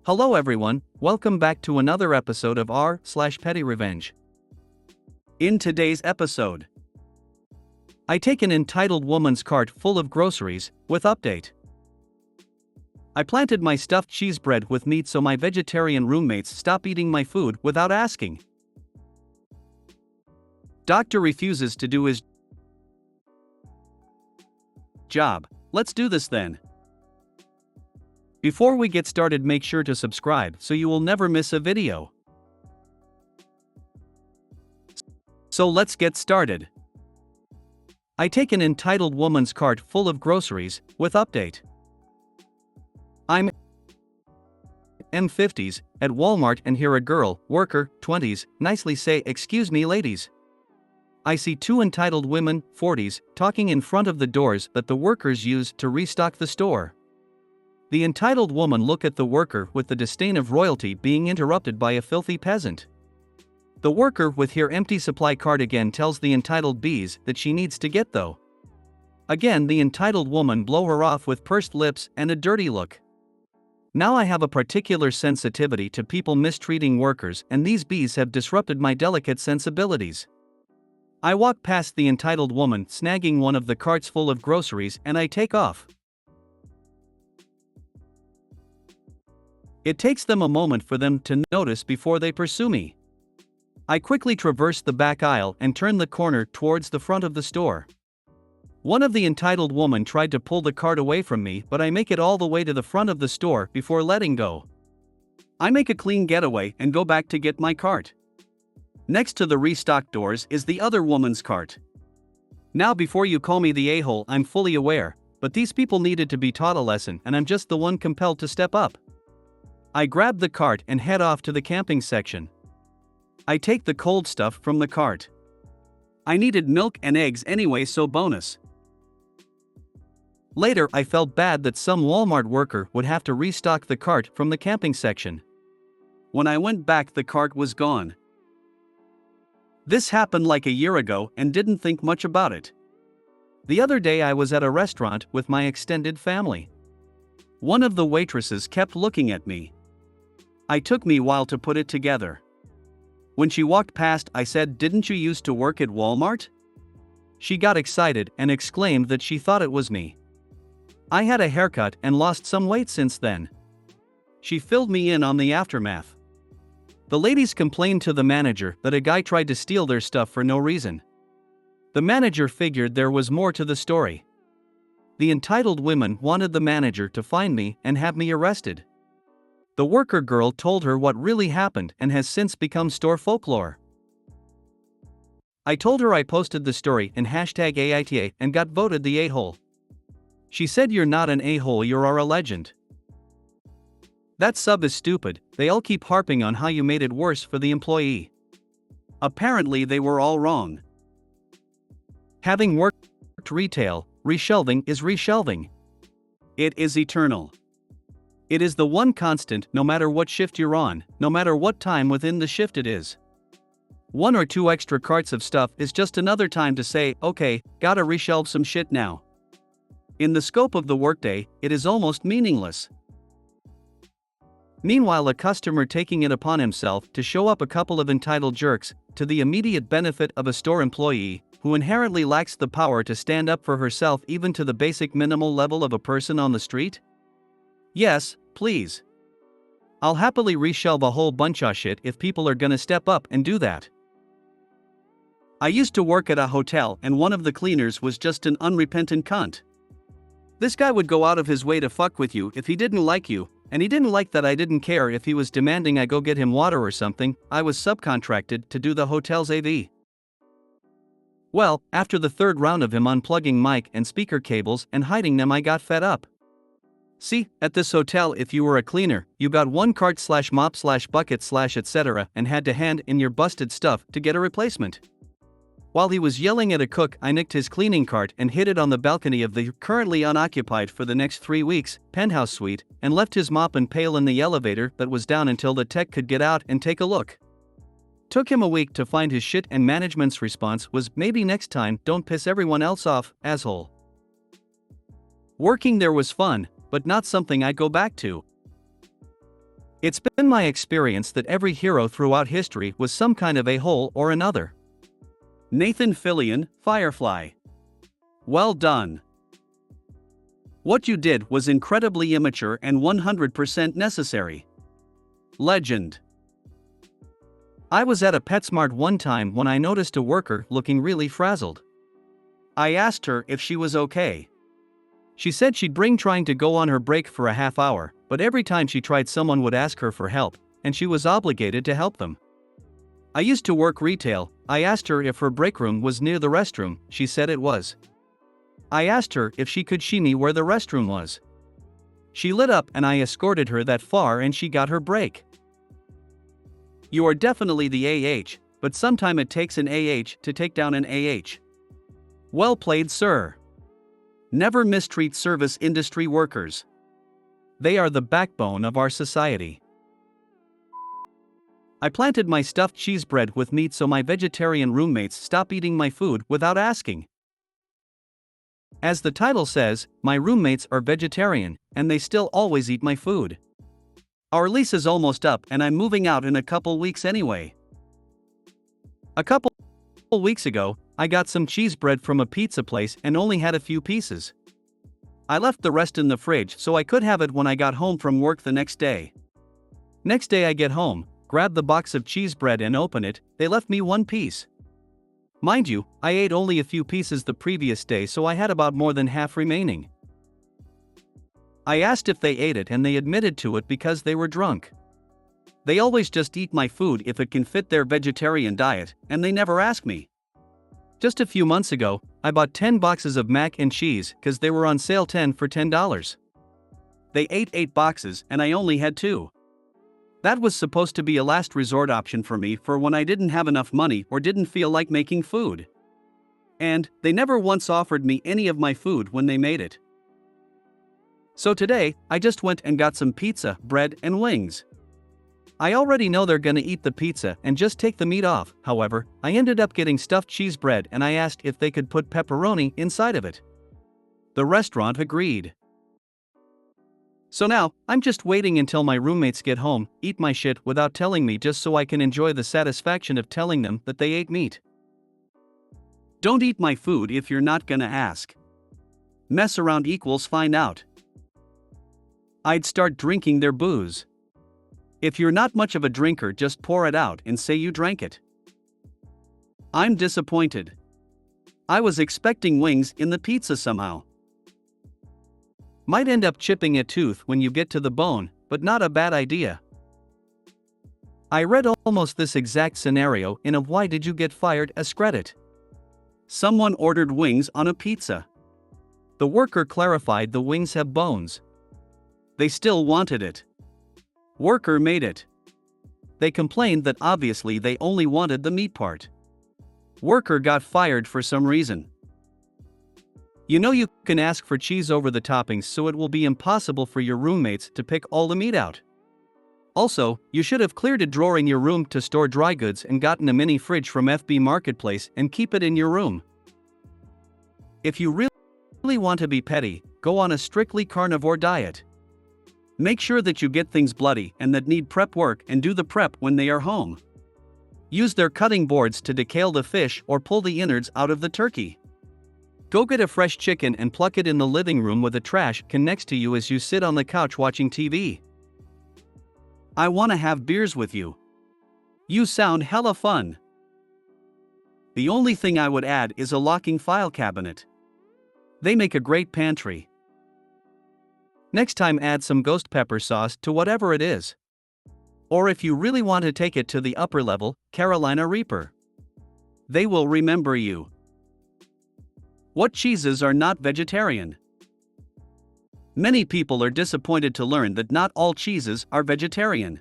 Hello everyone, welcome back to another episode of r/PettyRevenge. In today's episode, I take an entitled woman's cart full of groceries, with update. I planted my stuffed cheese bread with meat so my vegetarian roommates stop eating my food without asking. Doctor refuses to do his job. Let's do this then. Before we get started, make sure to subscribe so you will never miss a video. So let's get started. I take an entitled woman's cart full of groceries, with update. I'm M50s, at Walmart and hear a girl, worker, 20s, nicely say, "Excuse me ladies." I see two entitled women, 40s, talking in front of the doors that the workers use to restock the store. The entitled woman look at the worker with the disdain of royalty being interrupted by a filthy peasant. The worker with her empty supply cart again tells the entitled bees that she needs to get though. Again the entitled woman blow her off with pursed lips and a dirty look. Now I have a particular sensitivity to people mistreating workers, and these bees have disrupted my delicate sensibilities. I walk past the entitled woman snagging one of the carts full of groceries and I take off. It takes them a moment for them to notice before they pursue me. I quickly traverse the back aisle and turn the corner towards the front of the store. One of the entitled women tried to pull the cart away from me, but I make it all the way to the front of the store before letting go. I make a clean getaway and go back to get my cart. Next to the restock doors is the other woman's cart. Now before you call me the a-hole, I'm fully aware, but these people needed to be taught a lesson and I'm just the one compelled to step up. I grab the cart and head off to the camping section. I take the cold stuff from the cart. I needed milk and eggs anyway, so bonus. Later I felt bad that some Walmart worker would have to restock the cart from the camping section. When I went back, the cart was gone. This happened like a year ago and didn't think much about it. The other day I was at a restaurant with my extended family. One of the waitresses kept looking at me. It took me a while to put it together. When she walked past, I said, "Didn't you used to work at Walmart?" She got excited and exclaimed that she thought it was me. I had a haircut and lost some weight since then. She filled me in on the aftermath. The ladies complained to the manager that a guy tried to steal their stuff for no reason. The manager figured there was more to the story. The entitled women wanted the manager to find me and have me arrested. The worker girl told her what really happened and has since become store folklore. I told her I posted the story in #AITA and got voted the a-hole. She said, "You're not an a-hole, you're a legend." That sub is stupid, they all keep harping on how you made it worse for the employee. Apparently they were all wrong. Having worked retail, reshelving is reshelving. It is eternal. It is the one constant no matter what shift you're on, no matter what time within the shift it is. One or two extra carts of stuff is just another time to say, "Okay, gotta reshelve some shit now." In the scope of the workday, it is almost meaningless. Meanwhile, a customer taking it upon himself to show up a couple of entitled jerks, to the immediate benefit of a store employee, who inherently lacks the power to stand up for herself even to the basic minimal level of a person on the street? Yes, please. I'll happily reshelve a whole bunch of shit if people are gonna step up and do that. I used to work at a hotel and one of the cleaners was just an unrepentant cunt. This guy would go out of his way to fuck with you if he didn't like you, and he didn't like that I didn't care if he was demanding I go get him water or something. I was subcontracted to do the hotel's AV. Well, after the third round of him unplugging mic and speaker cables and hiding them, I got fed up. See, at this hotel if you were a cleaner, you got one cart/mop/bucket/etc. and had to hand in your busted stuff to get a replacement. While he was yelling at a cook, I nicked his cleaning cart and hid it on the balcony of the currently unoccupied for the next 3 weeks penthouse suite, and left his mop and pail in the elevator that was down until the tech could get out and take a look. Took him a week to find his shit, and management's response was, "Maybe next time, don't piss everyone else off, asshole." Working there was fun, but not something I'd go back to. It's been my experience that every hero throughout history was some kind of a-hole or another. Nathan Fillion, Firefly. Well done. What you did was incredibly immature and 100% necessary. Legend. I was at a PetSmart one time when I noticed a worker looking really frazzled. I asked her if she was okay. She said she'd been trying to go on her break for a half hour, but every time she tried someone would ask her for help, and she was obligated to help them. I used to work retail. I asked her if her break room was near the restroom. She said it was. I asked her if she could show me where the restroom was. She lit up and I escorted her that far and she got her break. You are definitely the AH, but sometime it takes an AH to take down an AH. Well played, sir. Never mistreat service industry workers. They are the backbone of our society. I planted my stuffed cheese bread with meat so my vegetarian roommates stop eating my food without asking. As the title says, my roommates are vegetarian, and they still always eat my food. Our lease is almost up and I'm moving out in a couple weeks anyway. A couple weeks ago, I got some cheese bread from a pizza place and only had a few pieces. I left the rest in the fridge so I could have it when I got home from work the next day. Next day I get home, grab the box of cheese bread and open it. They left me one piece. Mind you, I ate only a few pieces the previous day, so I had about more than half remaining. I asked if they ate it and they admitted to it because they were drunk. They always just eat my food if it can fit their vegetarian diet, and they never ask me. Just a few months ago, I bought 10 boxes of mac and cheese because they were on sale 10 for $10. They ate 8 boxes and I only had 2. That was supposed to be a last resort option for me for when I didn't have enough money or didn't feel like making food. And they never once offered me any of my food when they made it. So today, I just went and got some pizza, bread, and wings. I already know they're gonna eat the pizza and just take the meat off. However, I ended up getting stuffed cheese bread and I asked if they could put pepperoni inside of it. The restaurant agreed. So now, I'm just waiting until my roommates get home, eat my shit without telling me just so I can enjoy the satisfaction of telling them that they ate meat. Don't eat my food if you're not gonna ask. Mess around equals find out. I'd start drinking their booze. If you're not much of a drinker, just pour it out and say you drank it. I'm disappointed. I was expecting wings in the pizza somehow. Might end up chipping a tooth when you get to the bone, but not a bad idea. I read almost this exact scenario in a Why Did You Get Fired? As credit. Someone ordered wings on a pizza. The worker clarified the wings have bones. They still wanted it. Worker made it. They complained that obviously they only wanted the meat part. Worker got fired for some reason. You know you can ask for cheese over the toppings, so it will be impossible for your roommates to pick all the meat out. Also, you should have cleared a drawer in your room to store dry goods and gotten a mini fridge from FB Marketplace and keep it in your room. If you really want to be petty, go on a strictly carnivore diet. Make sure that you get things bloody and that need prep work and do the prep when they are home. Use their cutting boards to decale the fish or pull the innards out of the turkey. Go get a fresh chicken and pluck it in the living room with a trash can next to you as you sit on the couch watching TV. I wanna have beers with you. You sound hella fun. The only thing I would add is a locking file cabinet. They make a great pantry. Next time add some ghost pepper sauce to whatever it is. Or if you really want to take it to the upper level, Carolina Reaper. They will remember you. What cheeses are not vegetarian? Many people are disappointed to learn that not all cheeses are vegetarian.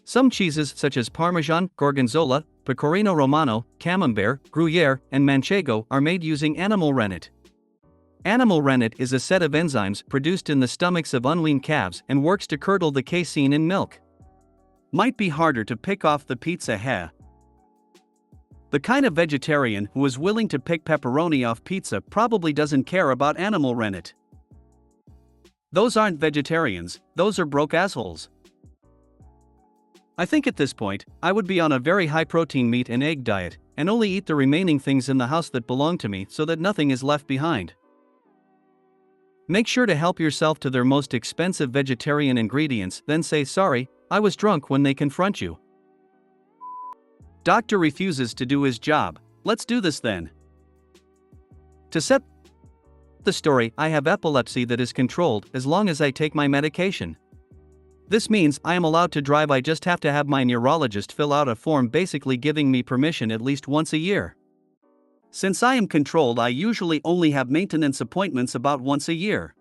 Some cheeses such as Parmesan, Gorgonzola, Pecorino Romano, Camembert, Gruyere, and Manchego are made using animal rennet. Animal rennet is a set of enzymes produced in the stomachs of unweaned calves and works to curdle the casein in milk. Might be harder to pick off the pizza hair. The kind of vegetarian who is willing to pick pepperoni off pizza probably doesn't care about animal rennet. Those aren't vegetarians, those are broke assholes. I think at this point, I would be on a very high protein meat and egg diet, and only eat the remaining things in the house that belong to me so that nothing is left behind. Make sure to help yourself to their most expensive vegetarian ingredients, then say sorry, I was drunk when they confront you. Doctor refuses to do his job. Let's do this then. To set the story, I have epilepsy that is controlled as long as I take my medication. This means I am allowed to drive. I just have to have my neurologist fill out a form basically giving me permission at least once a year. Since I am controlled, I usually only have maintenance appointments about once a year.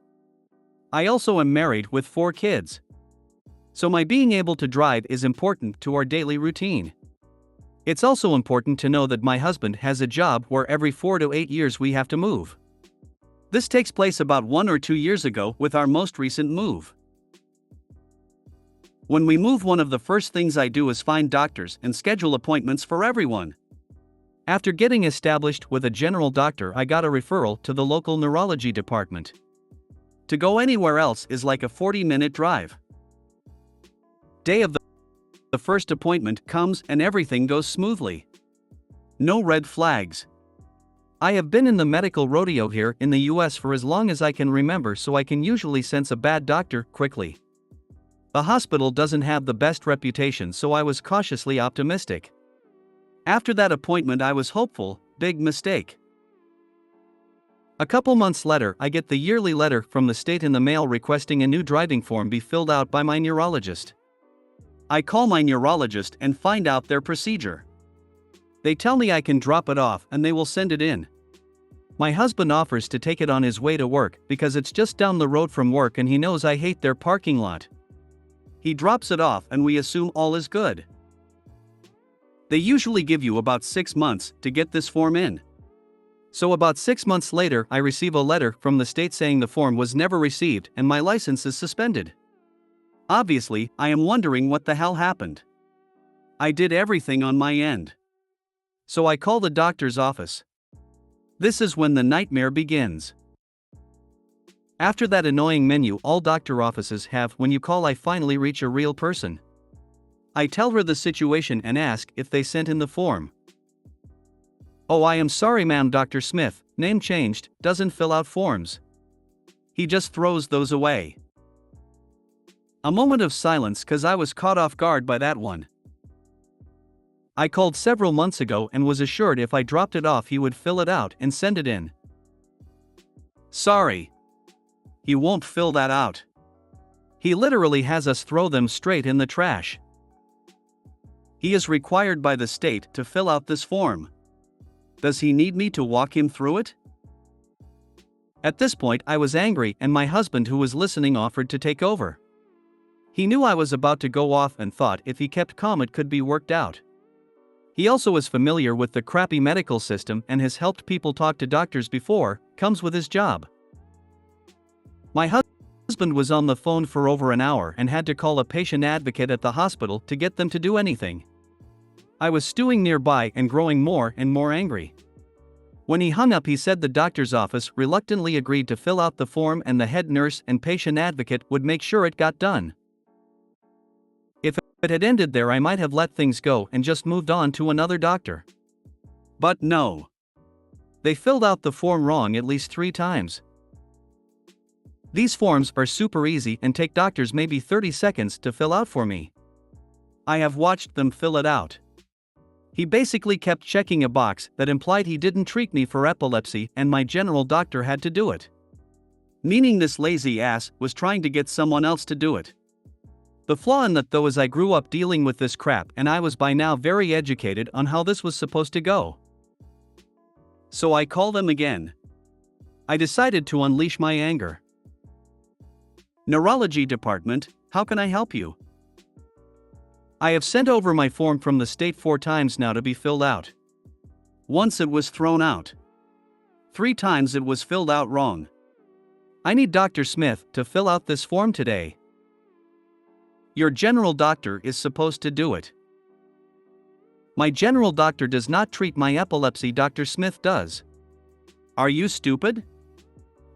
I also am married with 4 kids. So my being able to drive is important to our daily routine. It's also important to know that my husband has a job where every 4 to 8 years we have to move. This takes place about 1 or 2 years ago with our most recent move. When we move, one of the first things I do is find doctors and schedule appointments for everyone. After getting established with a general doctor, I got a referral to the local neurology department. To go anywhere else is like a 40-minute drive. Day of the first appointment comes and everything goes smoothly. No red flags. I have been in the medical rodeo here in the US for as long as I can remember, so I can usually sense a bad doctor quickly. The hospital doesn't have the best reputation, so I was cautiously optimistic. After that appointment I was hopeful. Big mistake. A couple months later, I get the yearly letter from the state in the mail requesting a new driving form be filled out by my neurologist. I call my neurologist and find out their procedure. They tell me I can drop it off and they will send it in. My husband offers to take it on his way to work because it's just down the road from work and he knows I hate their parking lot. He drops it off and we assume all is good. They usually give you about 6 months to get this form in. So about 6 months later, I receive a letter from the state saying the form was never received and my license is suspended. Obviously, I am wondering what the hell happened. I did everything on my end. So I call the doctor's office. This is when the nightmare begins. After that annoying menu all doctor offices have when you call, I finally reach a real person. I tell her the situation and ask if they sent in the form. Oh, I am sorry ma'am, Dr. Smith, name changed, doesn't fill out forms. He just throws those away. A moment of silence cause I was caught off guard by that one. I called several months ago and was assured if I dropped it off he would fill it out and send it in. Sorry. He won't fill that out. He literally has us throw them straight in the trash. He is required by the state to fill out this form. Does he need me to walk him through it? At this point I was angry and my husband, who was listening, offered to take over. He knew I was about to go off and thought if he kept calm it could be worked out. He also is familiar with the crappy medical system and has helped people talk to doctors before, comes with his job. My husband was on the phone for over an hour and had to call a patient advocate at the hospital to get them to do anything. I was stewing nearby and growing more and more angry. When he hung up, he said the doctor's office reluctantly agreed to fill out the form and the head nurse and patient advocate would make sure it got done. If it had ended there, I might have let things go and just moved on to another doctor. But no. They filled out the form wrong at least 3 times. These forms are super easy and take doctors maybe 30 seconds to fill out for me. I have watched them fill it out. He basically kept checking a box that implied he didn't treat me for epilepsy and my general doctor had to do it. Meaning this lazy ass was trying to get someone else to do it. The flaw in that though is I grew up dealing with this crap and I was by now very educated on how this was supposed to go. So I call them again. I decided to unleash my anger. Neurology department, how can I help you? I have sent over my form from the state 4 times now to be filled out. Once it was thrown out. 3 times it was filled out wrong. I need Dr. Smith to fill out this form today. Your general doctor is supposed to do it. My general doctor does not treat my epilepsy, Dr. Smith does. Are you stupid?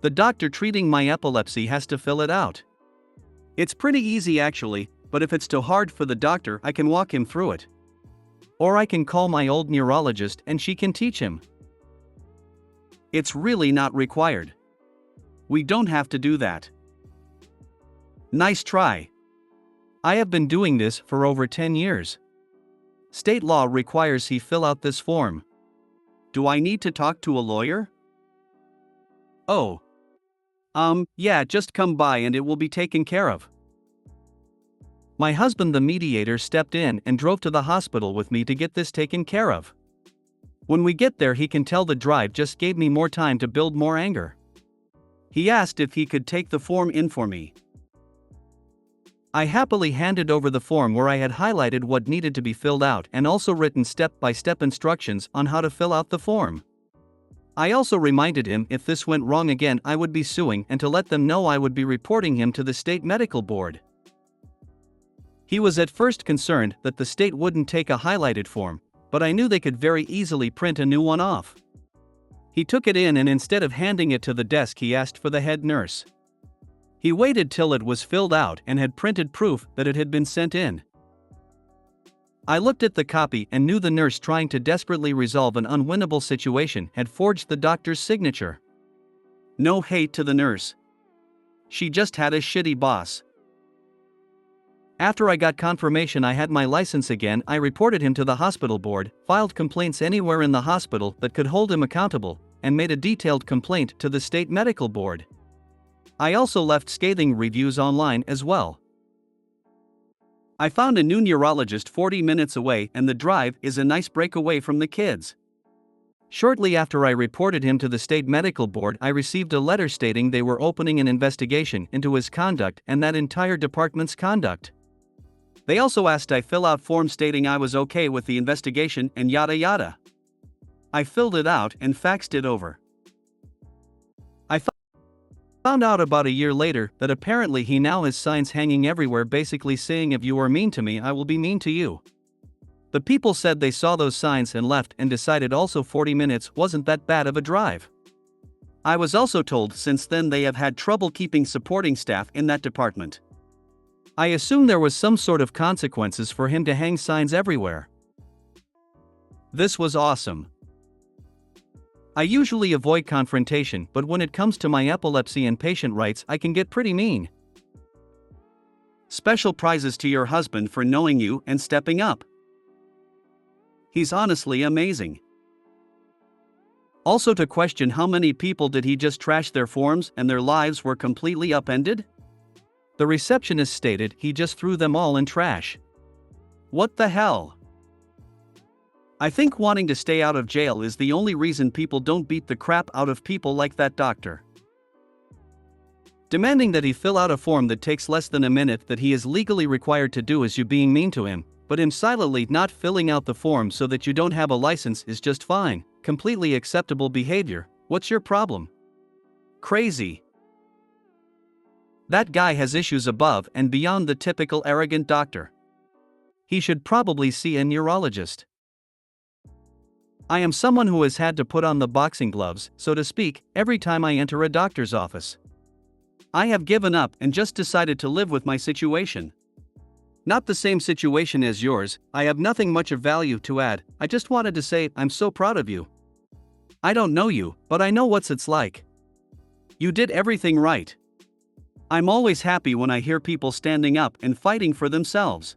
The doctor treating my epilepsy has to fill it out. It's pretty easy actually, but if it's too hard for the doctor, I can walk him through it. Or I can call my old neurologist and she can teach him. It's really not required. We don't have to do that. Nice try. I have been doing this for over 10 years. State law requires he fill out this form. Do I need to talk to a lawyer? Oh. Yeah, just come by and it will be taken care of. My husband, the mediator, stepped in and drove to the hospital with me to get this taken care of. When we get there, he can tell the drive just gave me more time to build more anger. He asked if he could take the form in for me. I happily handed over the form where I had highlighted what needed to be filled out and also written step-by-step instructions on how to fill out the form. I also reminded him if this went wrong again I would be suing and to let them know I would be reporting him to the state medical board. He was at first concerned that the state wouldn't take a highlighted form, but I knew they could very easily print a new one off. He took it in and instead of handing it to the desk he asked for the head nurse. He waited till it was filled out and had printed proof that it had been sent in. I looked at the copy and knew the nurse, trying to desperately resolve an unwinnable situation, had forged the doctor's signature. No hate to the nurse. She just had a shitty boss. After I got confirmation I had my license again, I reported him to the hospital board, filed complaints anywhere in the hospital that could hold him accountable, and made a detailed complaint to the state medical board. I also left scathing reviews online as well. I found a new neurologist 40 minutes away, and the drive is a nice break away from the kids. Shortly after I reported him to the state medical board, I received a letter stating they were opening an investigation into his conduct and that entire department's conduct. They also asked I fill out form stating I was okay with the investigation and yada yada. I filled it out and faxed it over. I found out about a year later that apparently he now has signs hanging everywhere basically saying if you are mean to me I will be mean to you. The people said they saw those signs and left and decided also 40 minutes wasn't that bad of a drive. I was also told since then they have had trouble keeping supporting staff in that department. I assume there was some sort of consequences for him to hang signs everywhere. This was awesome. I usually avoid confrontation, but when it comes to my epilepsy and patient rights I can get pretty mean. Special prizes to your husband for knowing you and stepping up. He's honestly amazing. Also to question how many people did he just trash their forms and their lives were completely upended? The receptionist stated he just threw them all in trash. What the hell? I think wanting to stay out of jail is the only reason people don't beat the crap out of people like that doctor. Demanding that he fill out a form that takes less than a minute that he is legally required to do is you being mean to him, but him silently not filling out the form so that you don't have a license is just fine, completely acceptable behavior. What's your problem? Crazy. That guy has issues above and beyond the typical arrogant doctor. He should probably see a neurologist. I am someone who has had to put on the boxing gloves, so to speak, every time I enter a doctor's office. I have given up and just decided to live with my situation. Not the same situation as yours, I have nothing much of value to add, I just wanted to say I'm so proud of you. I don't know you, but I know what it's like. You did everything right. I'm always happy when I hear people standing up and fighting for themselves.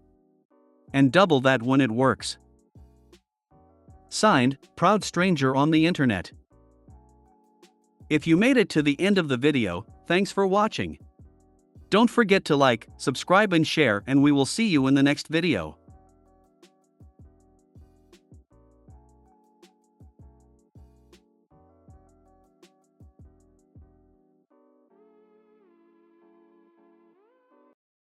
And double that when it works. Signed, Proud Stranger on the Internet. If you made it to the end of the video, thanks for watching. Don't forget to like, subscribe and share, and we will see you in the next video.